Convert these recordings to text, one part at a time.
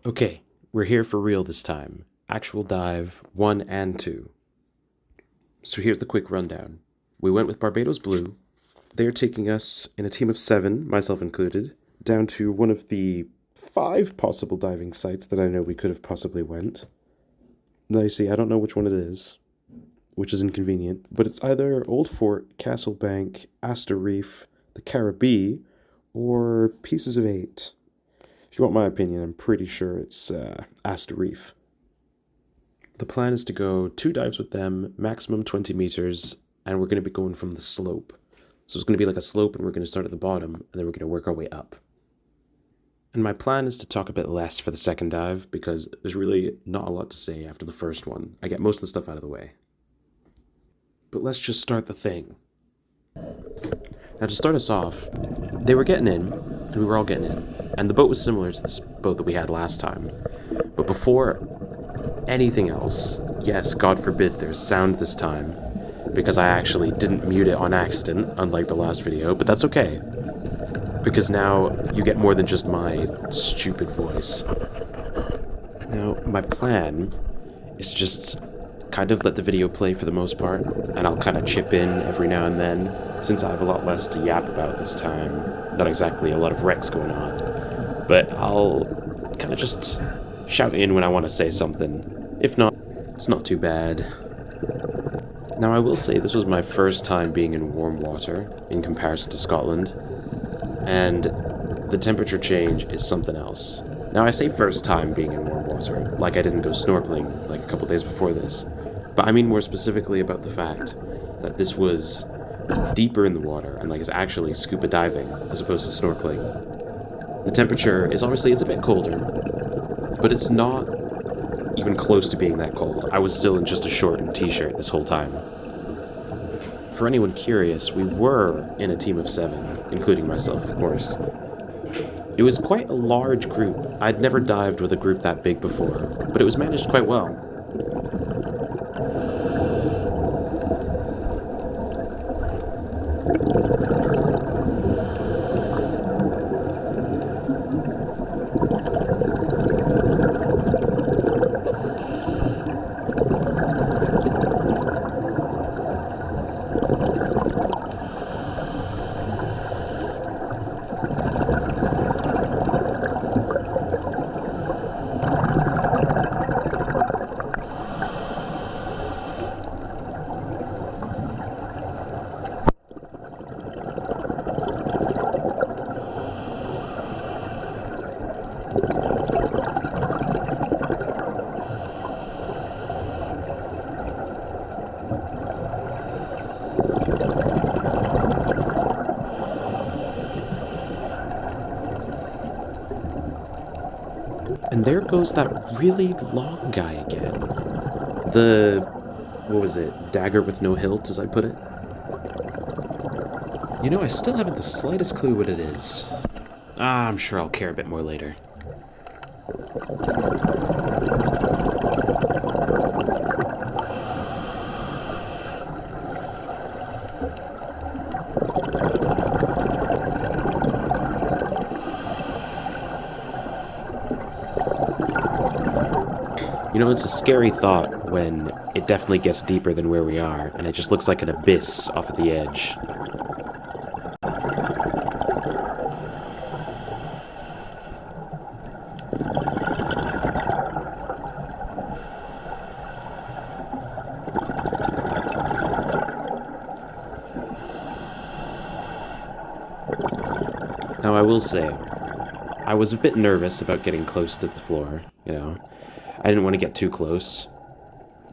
Okay, we're here for real this time. Actual dive 1 and 2. So here's the quick rundown. We went with Barbados Blue. They're taking us in a team of 7, myself included, down to one of the 5 possible diving sites that I know we could have possibly went. Now you see, I don't know which one it is, which is inconvenient, but it's either Old Fort, Castle Bank, Astor Reef, the Caribbean, or Pieces of 8. If you want my opinion, I'm pretty sure it's Astor Reef. The plan is to go 2 dives with them, maximum 20 meters, and we're going to be going from the slope. So it's going to be like a slope, and we're going to start at the bottom, and then we're going to work our way up. And my plan is to talk a bit less for the second dive, because there's really not a lot to say after the first one. I get most of the stuff out of the way. But let's just start the thing. Now to start us off, they were getting in, and we were all getting in. And the boat was similar to this boat that we had last time. But before anything else, yes, God forbid there's sound this time, because I actually didn't mute it on accident, unlike the last video, but that's okay. Because now you get more than just my stupid voice. Now, my plan is just kind of let the video play for the most part, and I'll kind of chip in every now and then, since I have a lot less to yap about this time. Not exactly a lot of wrecks going on, but I'll kind of just shout in when I want to say something. If not, it's not too bad. Now I will say this was my first time being in warm water in comparison to Scotland, and the temperature change is something else. Now I say first time being in warm water, like I didn't go snorkeling like a couple days before this, but I mean more specifically about the fact that this was deeper in the water and like it's actually scuba diving as opposed to snorkeling. The temperature is obviously it's a bit colder, but it's not even close to being that cold. I was still in just a short and t-shirt this whole time. For anyone curious, we were in a team of 7, including myself, of course. It was quite a large group. I'd never dived with a group that big before, but it was managed quite well. And there goes that really long guy again. What was it, dagger with no hilt, as I put it? You know, I still haven't the slightest clue what it is. I'm sure I'll care a bit more later. You know, it's a scary thought when it definitely gets deeper than where we are, and it just looks like an abyss off at the edge. Now, I will say, I was a bit nervous about getting close to the floor, you know. I didn't want to get too close.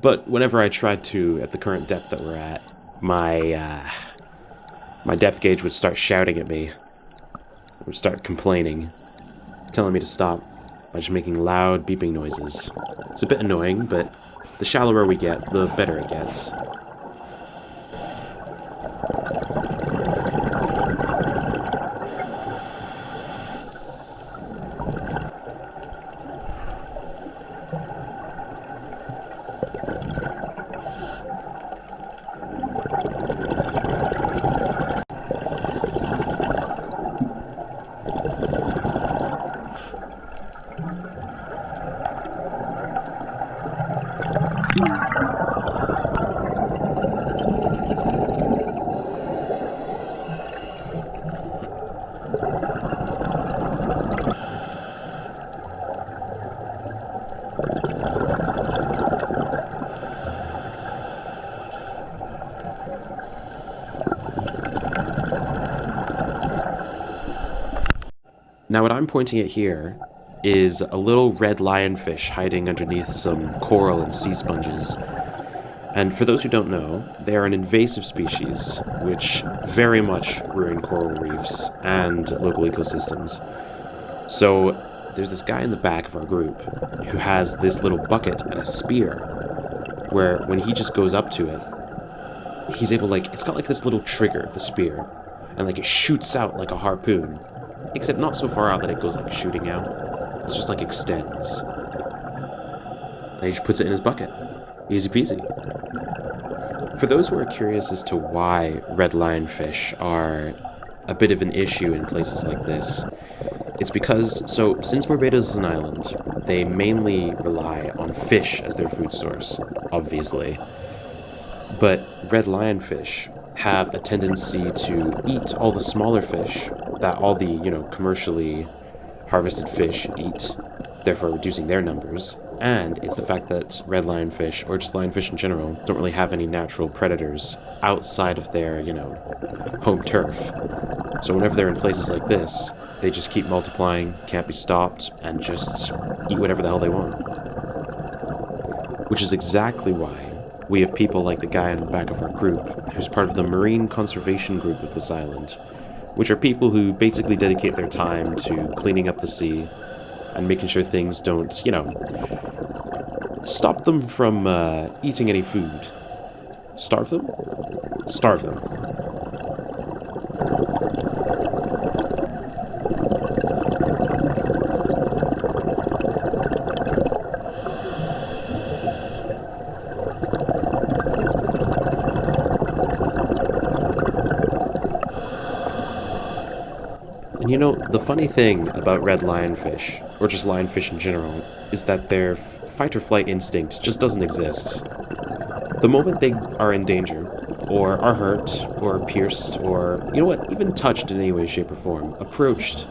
But whenever I tried to, at the current depth that we're at, my depth gauge would start shouting at me. It would start complaining, telling me to stop by just making loud beeping noises. It's a bit annoying, but the shallower we get, the better it gets. Now what I'm pointing at here is a little red lionfish hiding underneath some coral and sea sponges. And for those who don't know, they are an invasive species which very much ruin coral reefs and local ecosystems. So there's this guy in the back of our group who has this little bucket and a spear where when he just goes up to it, he's able, like, it's got like this little trigger, the spear, and like it shoots out like a harpoon, except not so far out that it goes like shooting out. It's just like extends. And he just puts it in his bucket. Easy peasy. For those who are curious as to why red lionfish are a bit of an issue in places like this, it's because, so since Barbados is an island, they mainly rely on fish as their food source, obviously. But red lionfish have a tendency to eat all the smaller fish that all the, commercially harvested fish eat, therefore reducing their numbers. And it's the fact that red lionfish, or just lionfish in general, don't really have any natural predators outside of their, home turf. So whenever they're in places like this, they just keep multiplying, can't be stopped, and just eat whatever the hell they want. Which is exactly why we have people like the guy in the back of our group, who's part of the marine conservation group of this island, which are people who basically dedicate their time to cleaning up the sea and making sure things don't, stop them from eating any food. Starve them? Starve them. And the funny thing about red lionfish, or just lionfish in general, is that their fight or flight instinct just doesn't exist. The moment they are in danger, or are hurt, or pierced, or, even touched in any way, shape, or form, approached,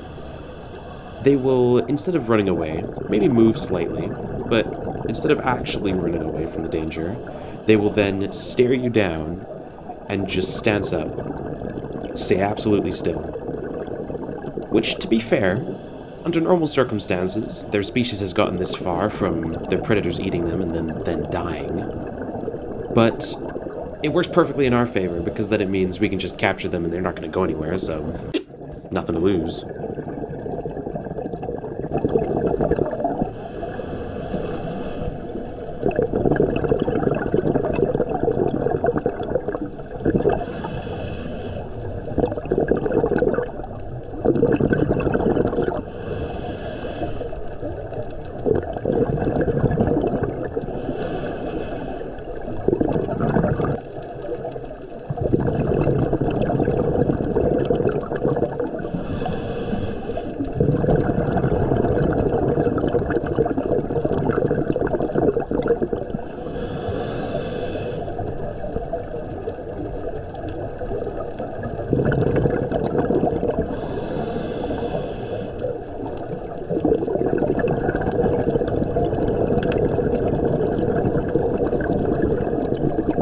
they will, instead of running away, maybe move slightly, but instead of actually running away from the danger, they will then stare you down and just stance up. Stay absolutely still. Which, to be fair, under normal circumstances, their species has gotten this far from their predators eating them and then dying. But it works perfectly in our favor, because then it means we can just capture them and they're not going to go anywhere, so nothing to lose.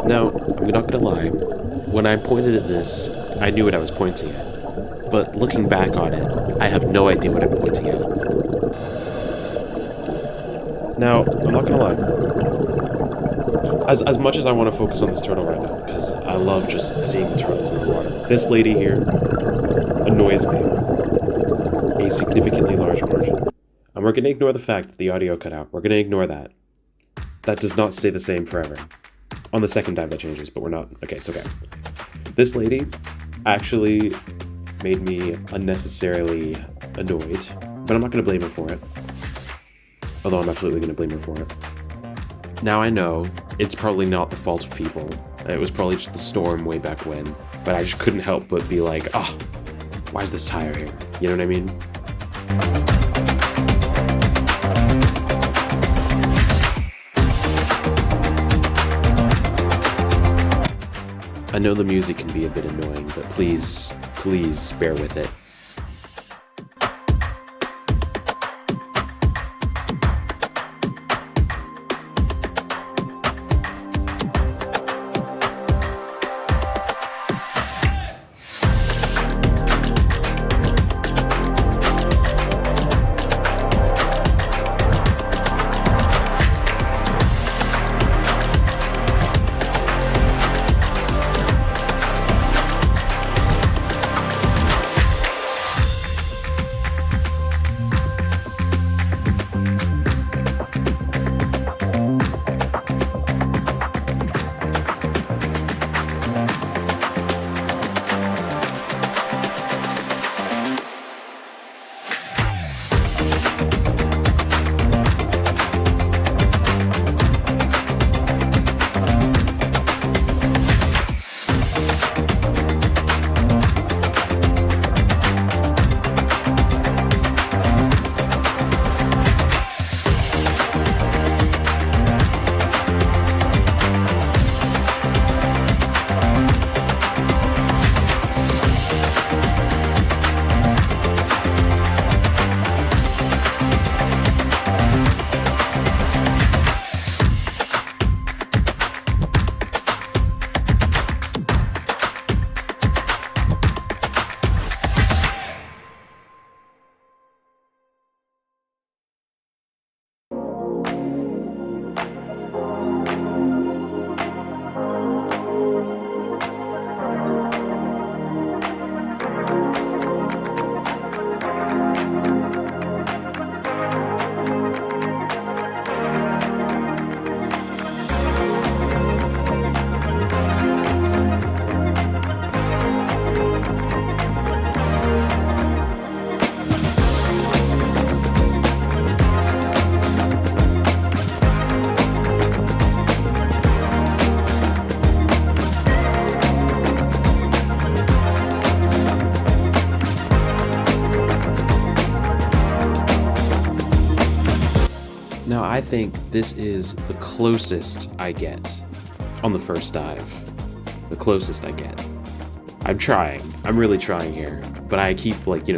Now, I'm not gonna lie, when I pointed at this, I knew what I was pointing at. But looking back on it, I have no idea what I'm pointing at. Now, I'm not gonna lie. As much as I want to focus on this turtle right now, because I love just seeing the turtles in the water, this lady here annoys me a significantly large margin. And we're gonna ignore the fact that the audio cut out. We're gonna ignore that. That does not stay the same forever. On the second dive that changes, but we're not. Okay, it's okay. This lady actually made me unnecessarily annoyed, but I'm not going to blame her for it. Although I'm absolutely going to blame her for it. Now I know it's probably not the fault of people. It was probably just the storm way back when, but I just couldn't help but be like, oh, why is this tire here? You know what I mean? I know the music can be a bit annoying, but please, please bear with it. Now, I think this is the closest I get on the first dive. The closest I get. I'm trying. I'm really trying here. But I keep,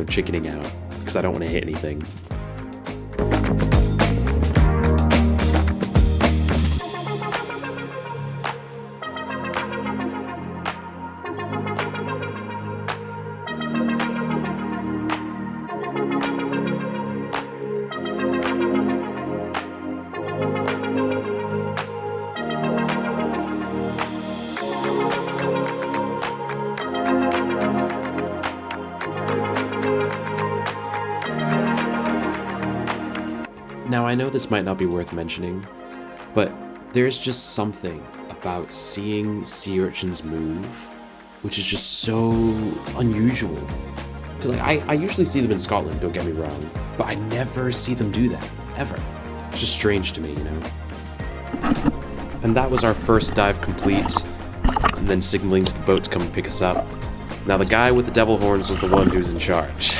chickening out because I don't want to hit anything. Now, I know this might not be worth mentioning, but there's just something about seeing sea urchins move, which is just so unusual. Because I usually see them in Scotland, don't get me wrong, but I never see them do that, ever. It's just strange to me, you know? And that was our first dive complete, and then signaling to the boat to come and pick us up. Now, the guy with the devil horns was the one who's in charge.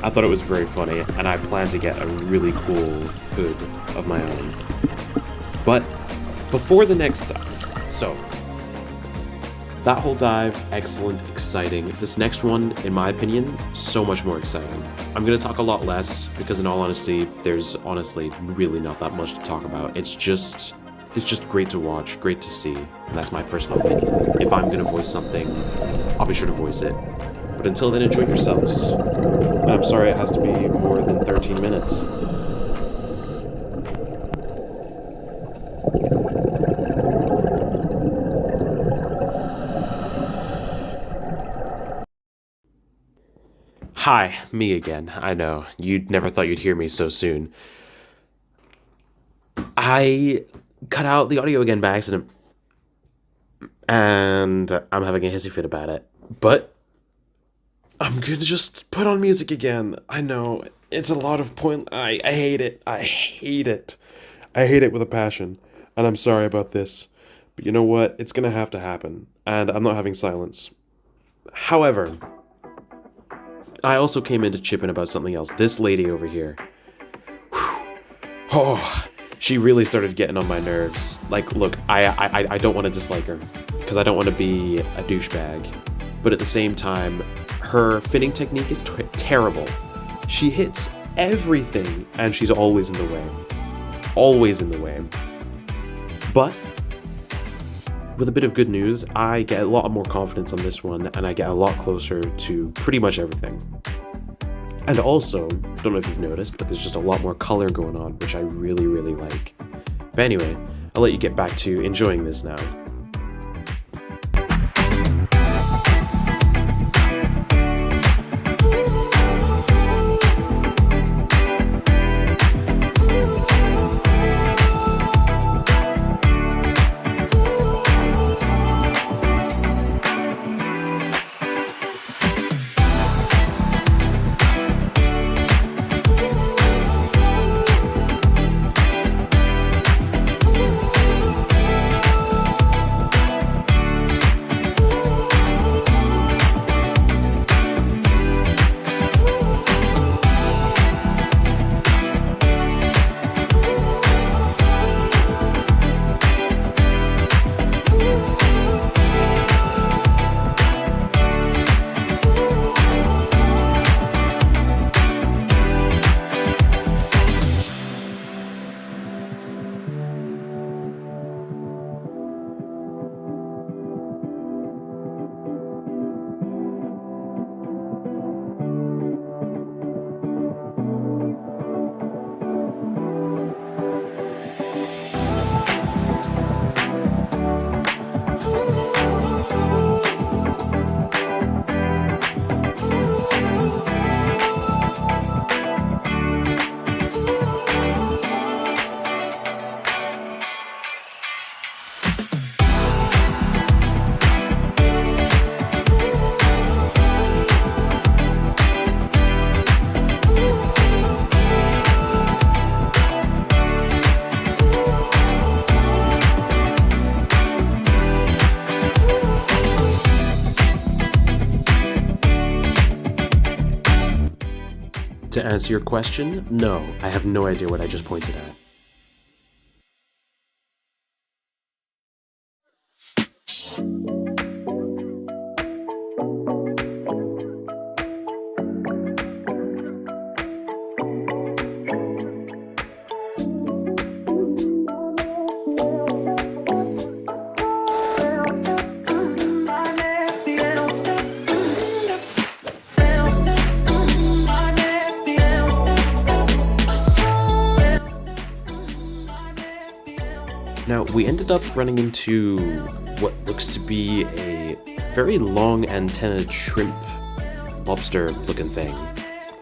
I thought it was very funny, and I plan to get a really cool hood of my own. But before the next dive, so that whole dive, excellent, exciting. This next one, in my opinion, so much more exciting. I'm gonna talk a lot less because, in all honesty, there's honestly really not that much to talk about. It's just great to watch, great to see, and that's my personal opinion. If I'm gonna voice something, I'll be sure to voice it. But until then, enjoy yourselves. And I'm sorry it has to be more than 13 minutes. Hi, me again. I know, you never thought you'd hear me so soon. I cut out the audio again by accident. And I'm having a hissy fit about it. But I'm gonna just put on music again. I know, it's a lot of point. I hate it. I hate it. I hate it with a passion. And I'm sorry about this. But you know what? It's gonna have to happen. And I'm not having silence. However, I also came in to chip in about something else. This lady over here. Oh, she really started getting on my nerves. Like, look, I don't want to dislike her. because I don't want to be a douchebag. But at the same time, her finning technique is terrible. She hits everything, and she's always in the way. Always in the way. But with a bit of good news, I get a lot more confidence on this one, and I get a lot closer to pretty much everything. And also, don't know if you've noticed, but there's just a lot more color going on, which I really, really like. But anyway, I'll let you get back to enjoying this now. To answer your question, no, I have no idea what I just pointed at. Now, we ended up running into what looks to be a very long antennaed shrimp lobster looking thing.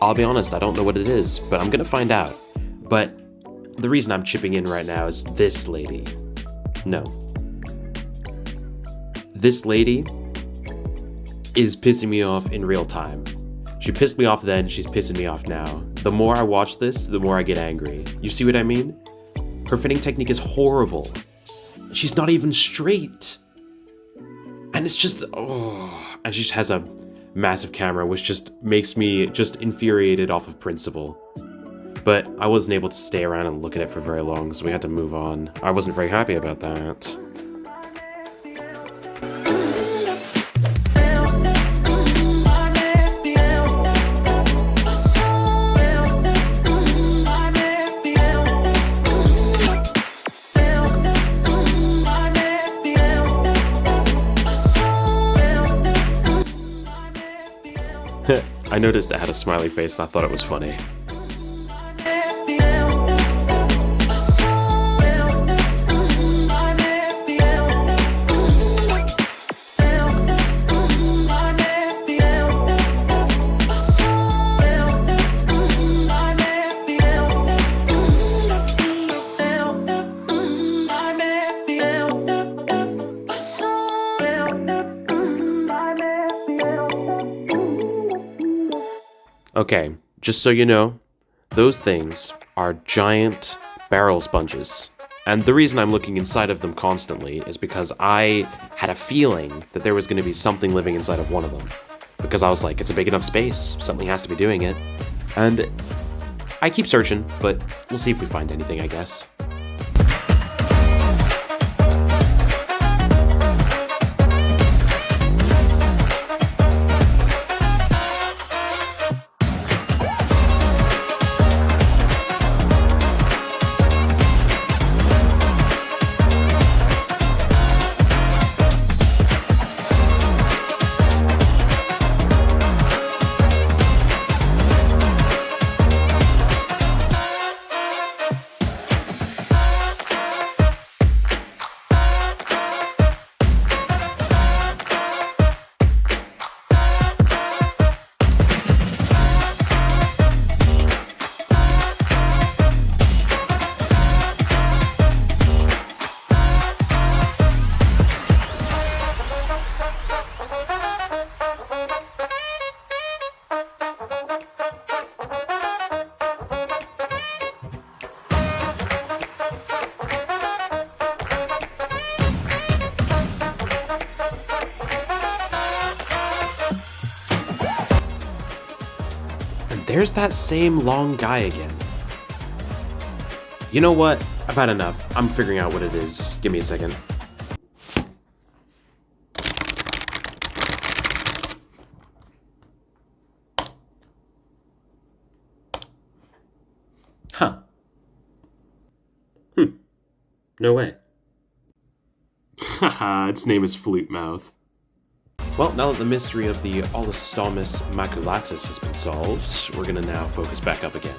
I'll be honest, I don't know what it is, but I'm gonna find out. But the reason I'm chipping in right now is this lady. No. This lady is pissing me off in real time. She pissed me off then, she's pissing me off now. The more I watch this, the more I get angry. You see what I mean? Her finning technique is horrible. She's not even straight. And it's just, and she just has a massive camera, which just makes me just infuriated off of principle. But I wasn't able to stay around and look at it for very long, so we had to move on. I wasn't very happy about that. I noticed it had a smiley face and I thought it was funny. Okay, just so you know, those things are giant barrel sponges. And the reason I'm looking inside of them constantly is because I had a feeling that there was going to be something living inside of one of them. Because I was like, it's a big enough space, something has to be doing it. And I keep searching, but we'll see if we find anything, I guess. There's that same long guy again. You know what? I've had enough. I'm figuring out what it is. Give me a second. Huh. No way. Haha, its name is Flute Mouth. Well, now that the mystery of the Olistomus maculatus has been solved, we're gonna now focus back up again.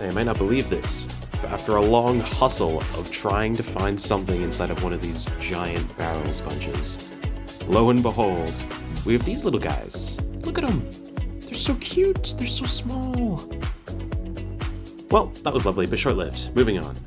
I might not believe this, but after a long hustle of trying to find something inside of one of these giant barrel sponges, lo and behold, we have these little guys. Look at them. They're so cute. They're so small. Well, that was lovely, but short-lived. Moving on.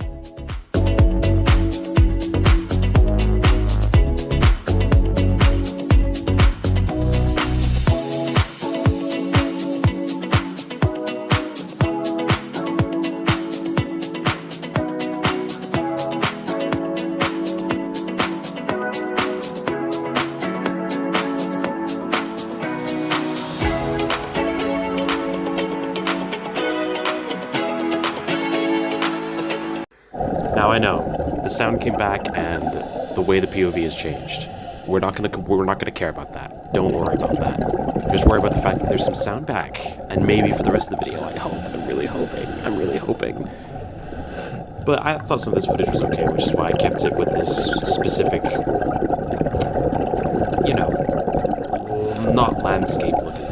Now I know, the sound came back and the way the POV has changed. We're not gonna care about that. Don't worry about that. Just worry about the fact that there's some sound back, and maybe for the rest of the video, I hope. I'm really hoping. But I thought some of this footage was okay, which is why I kept it with this specific, you know, not landscape looking thing.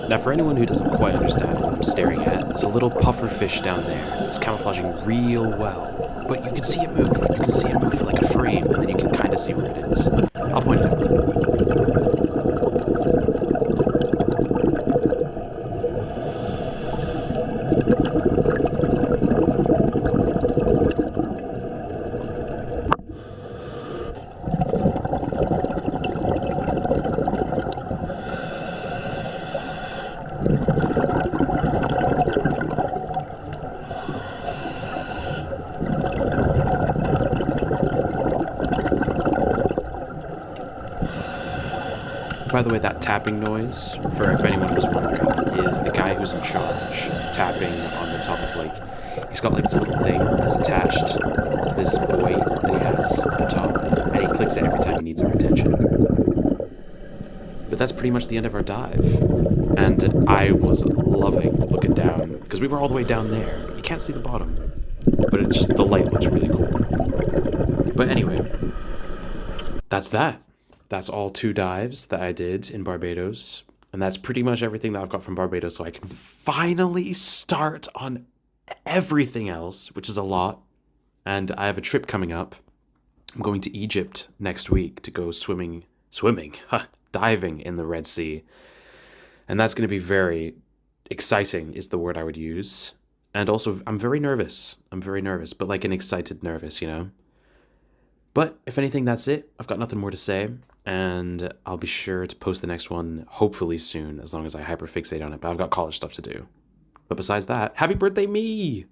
Now, for anyone who doesn't quite understand what I'm staring at, there's a little puffer fish down there. It's camouflaging real well. But you can see it move. You can see it move for like a frame, and then you can kind of see where it is. I'll point it out. By the way, that tapping noise, for if anyone was wondering, is the guy who's in charge tapping on the top of like, he's got like this little thing that's attached to this buoy that he has on top, and he clicks it every time he needs our attention. But that's pretty much the end of our dive, and I was loving looking down, because we were all the way down there. You can't see the bottom, but it's just, the light looks really cool. But anyway, that's that. That's all 2 dives that I did in Barbados. And that's pretty much everything that I've got from Barbados. So I can finally start on everything else, which is a lot. And I have a trip coming up. I'm going to Egypt next week to go diving in the Red Sea. And that's going to be very exciting is the word I would use. And also, I'm very nervous, but like an excited nervous, you know? But if anything, that's it. I've got nothing more to say. And I'll be sure to post the next one hopefully soon, as long as I hyperfixate on it. But I've got college stuff to do. But besides that, happy birthday me!